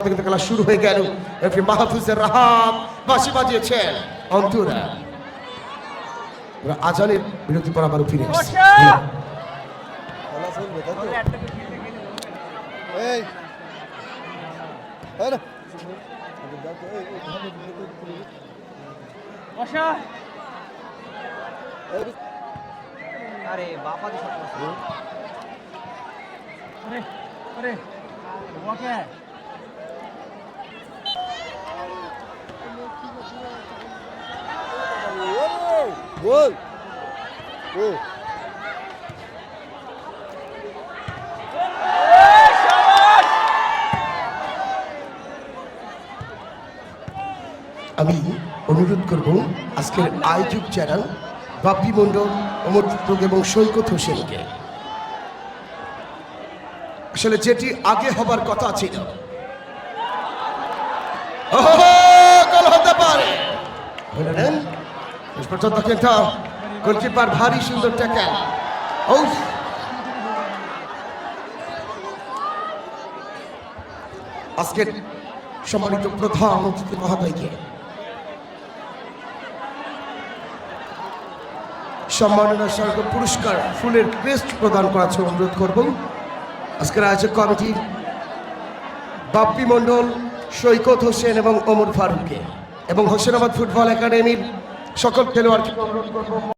খেলা শুরু হয়ে গেল। এফি মাহফুজুর রহমান বাঁশি বাজিয়েছেন অন্তরা। আজানের বিরতি পর আবার ফিরে আসছে। আরে বাবা দি শট আরে আরে ওকে গোল ও আমি অনুরোধ করব আজকের আয়োজক চ্যানেল বাপ্পি মণ্ডল, অমর ফারুক এবং সৈকত হোসেনকে, আসলে যেটি আগে হবার কথা ছিল গোল হতে পারে পর্যন্ত, কিন্তু গোলকিপার ভারী সুন্দর ট্যাকেল। আজকের সম্মানিত প্রধান অতিথি মহোদয়কে সম্মাননা স্বর্গ পুরস্কার ফুলের ক্রেস্ট প্রদান করার জন্য অনুরোধ করব আজকের আয়োজক কমিটির বাপ্পি মণ্ডল, সৈকত হোসেন এবং ওমর ফারুককে এবং হোসেনাবাদ ফুটবল একাডেমির সকল খেলোয়াড়কে অনুরোধ করব।